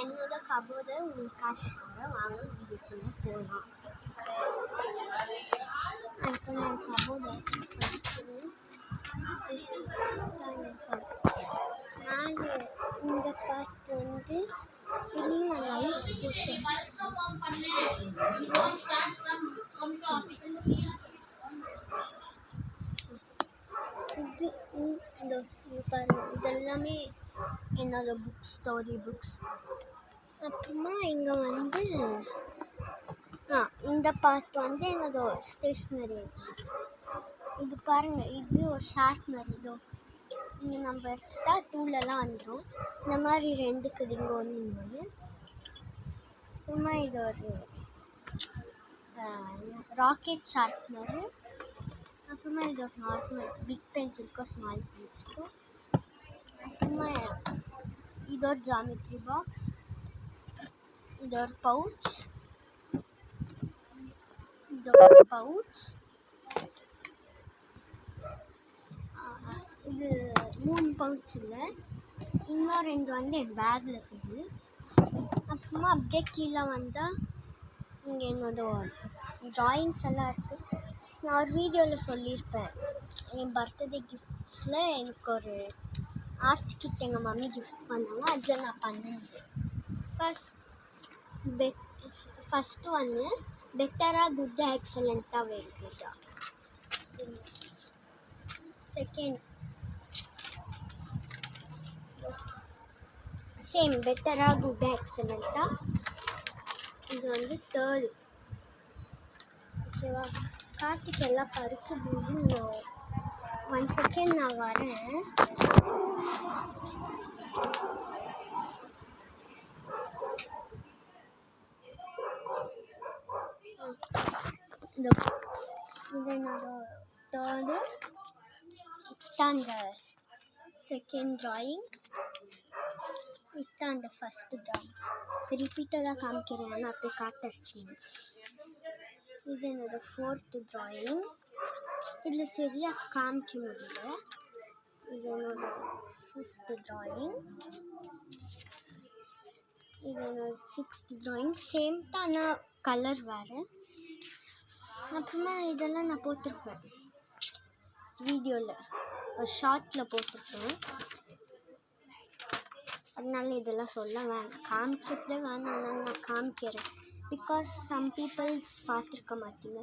என்னோட கபோர்டை உங்களுக்கு காட்டுறேன். வாங்க வீடியோக்குள்ளே போகலாம். இப்போ நான் கபோர்டை படிக்கிறேன். மேலே இந்த பார்ட் வந்து இல்லை லைட் போட்டேன். இது இந்த பாருங்க, இதெல்லாமே என்னோட புக்ஸ், ஸ்டோரி புக்ஸ். அப்புறமா இங்கே வந்து இந்த பார்ட் வந்து என்னோட ஸ்டேஷ்னரி ஐட்டம்ஸ். இது பாருங்கள், இது ஒரு ஷார்ப்னர். இதோ இங்கே நம்ம எடுத்துட்டா டூலெல்லாம் வந்துடும். இந்த மாதிரி 2 இங்கே ஒன்று இன்னொன்று. அப்புறமா இது ஒரு ராக்கெட் ஷார்ப்னரு. அப்புறமா இது ஒரு நார்மல் பிக் பென்சிலுக்கும் ஸ்மால் பென்சிலுக்கும். அப்புறமா இது ஒரு ஜாமெட்ரி பாக்ஸ். இது ஒரு பவுச். இது ஒரு பவுச். இது 3 பவுச் இல்லை, இன்னும் 2 வந்து என் பேக்கில் இருக்குது. அப்புறமா அப்படியே கீழே வந்தால் இங்கே என்னோட ட்ராயிங்ஸ் எல்லாம் இருக்குது. நான் ஒரு வீடியோவில் சொல்லியிருப்பேன், என் பர்த்டே கிஃப்ட்ஸில் எனக்கு ஒரு ஆர்ட் கிட் எங்கள் மம்மி கிஃப்ட் பண்ணாங்க. அதில் நான் பண்ணது ஃபஸ்ட்டு ஒன்று பெட்டராக குட்டாக எக்ஸலண்ட்டாக வேணுட்டா. செகண்ட் சேம் பெட்டராக குட்டாக எக்ஸலண்ட்டாக. இது வந்து தேர்டு. ஓகேவா, கார்த்திக் எல்லாம் பருக்குது. 1 செகண்ட் நான் வரேன். இது என்னோட தேர்டு. இதுதான் அந்த செகண்ட் ட்ராயிங். இதுதான் அந்த ஃபஸ்ட்டு ட்ராயிங். ரிப்பீட்டடாக காமிக்கிறேன், ஆனால் அப்படியே காட்டடிச்சு. இது என்னோட 4th ட்ராயிங். இதில் சரியாக காமிக்க முடியல. இது என்னோட 5th ட்ராயிங். இது என்னோட 6th ட்ராயிங். சேம் தான், ஆனால் கலர் வேறு. அப்புறமா இதெல்லாம் நான் போட்டிருப்பேன் வீடியோவில், ஒரு ஷார்ட்டில் போட்டிருப்பேன். அதனால இதெல்லாம் சொல்ல வேணாம், காமிக்கிறதே வேணாம். அதனால நான் காமிக்கிறேன். பிகாஸ் சம் பீப்புள்ஸ் பார்த்துருக்க மாட்டீங்க.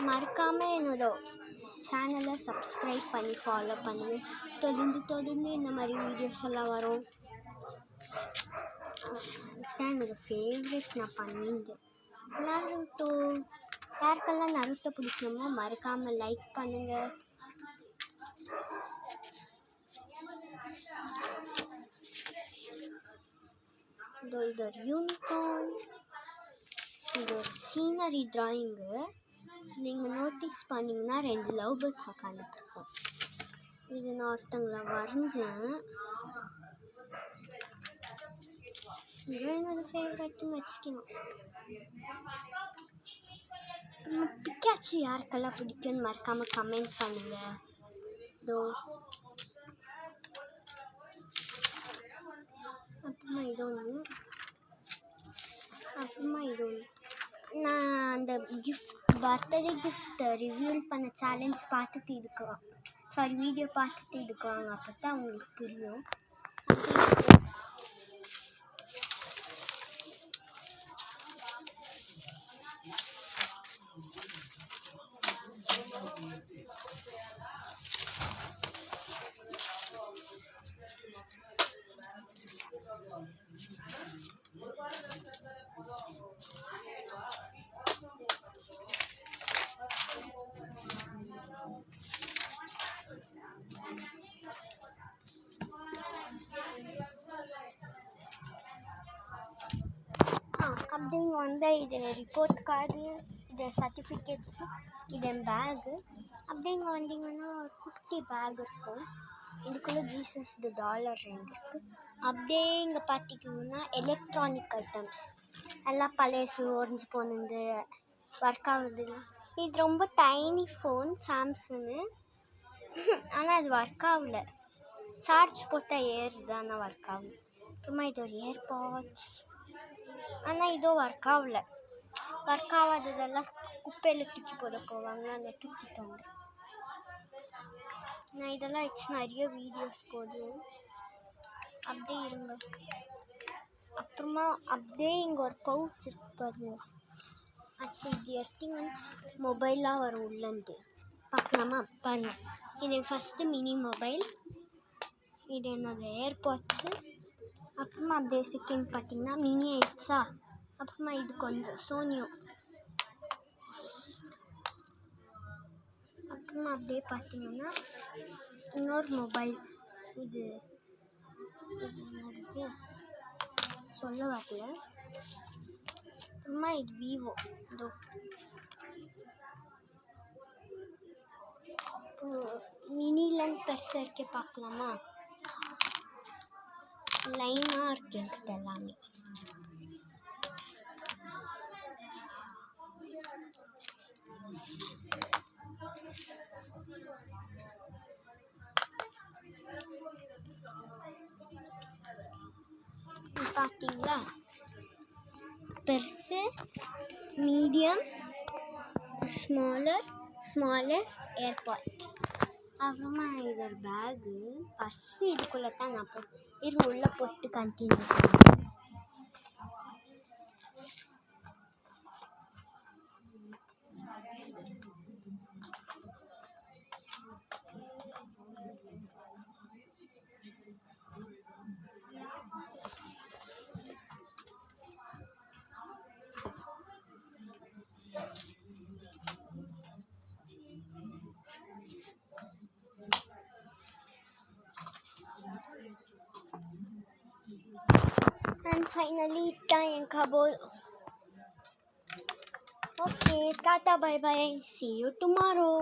மறக்காமல் என்னோட சேனலை சப்ஸ்கிரைப் பண்ணி ஃபாலோ பண்ணுங்கள். தொடர்ந்து இந்த மாதிரி வீடியோஸ் எல்லாம் வரும். இதுதான் என்னோட ஃபேவரெட் நான் பண்ணியிருந்தேன். நருட்டோ. யாருக்கெல்லாம் நருட்டோ பிடிக்குமோ மறக்காமல் லைக் பண்ணுங்கள். இது ஒரு யூனிகார்ன். இது ஒரு சீனரி ட்ராயிங்கு. நீங்கள் நோட்டீஸ் பண்ணிங்கன்னா 2 லவ் பேர்ட்ஸ் உட்காந்துட்ருக்கோம். இது நான் ஒருத்தங்களை வரைஞ்சேன். இது என்னோட ஃபேவரெட்டுன்னு வச்சுக்கணும். பிக்காச்சு யாருக்கெல்லாம் பிடிக்கும்னு மறக்காமல் கமெண்ட் பண்ணுங்கள். இதோ அப்புறமா இது ஒன்று. நான் அந்த பர்த்டே கிஃப்ட் ரிவ்யூல் பண்ண சேலஞ்ச் பார்த்துட்டு வீடியோ பார்த்துட்டு இதுக்குவாங்க. அப்போ தான் உங்களுக்கு புரியும். அப்படிங்க வந்து இது ரிப்போர்ட் கார்டு, இது சர்டிஃபிகேட்ஸு, இது என் பேகு. அப்படிங்க வந்தீங்கன்னா ஒரு குட்டி பேக் இருக்கும். இதுக்குள்ளே ஜீசஸ் $2 இருக்குது. அப்படியே இங்கே பார்த்திங்கன்னா எலக்ட்ரானிக் ஐட்டம்ஸ் எல்லாம் பழையசு ஒரிஞ்சு போனது, ஒர்க் ஆகுது. இது ரொம்ப டைனி ஃபோன், சாம்சங்கு. ஆனால் அது ஒர்க் ஆகல. சார்ஜ் போட்டால் ஏறுது, ஆனால் ஒர்க் ஆகுது. அப்புறமா இது ஒரு ஏர்பாட்ஸ். ஆனால் இதுவும் ஒர்க் ஆகாததெல்லாம் குப்பையில் தூக்கி போட போவாங்க, அந்த தூக்கிட்டு வந்து. நான் இதெல்லாம் வச்சு நிறைய வீடியோஸ் போடுவேன். அப்படியே இருங்க. அப்புறமா அப்படியே இங்கே ஒரு பவுச் இருக்கு பாருங்க. அது இப்படி எடுத்தீங்கன்னா மொபைலாக வரும் உள்ளேருந்து. பார்க்கலாமா? பாருங்க, இது ஃபஸ்ட்டு மினி மொபைல், இது என்னோட ஏர்பாட்ஸு. அப்புறமா அப்படியே செகண்ட் பார்த்தீங்கன்னா மினி ஆயிடுச்சா. அப்புறமா இது கொஞ்சம் சோனியோ. அப்புறமா அப்படியே பார்த்தீங்கன்னா இன்னொரு மொபைல், இது என்னது சொல்ல வரல. அப்புறமா இது விவோ. இதோ மினிலேருந்து பெருசாக இருக்கே, பார்க்கலாமா? லைனாக இருக்கு என்கிட்ட எல்லாமே. பார்த்தீங்களா? பெருசு, மீடியம், ஸ்மாலஸ்ட் ஏர்பாட்ஸ். அப்புறமா இது ஒரு பேகு, பர்ஸு. இதுக்குள்ளே தான் நான் உள்ளே போட்டு கண்டினியூ பண்ணுவேன். And finally, time and cupboard. Okay, tata, bye bye. See you tomorrow.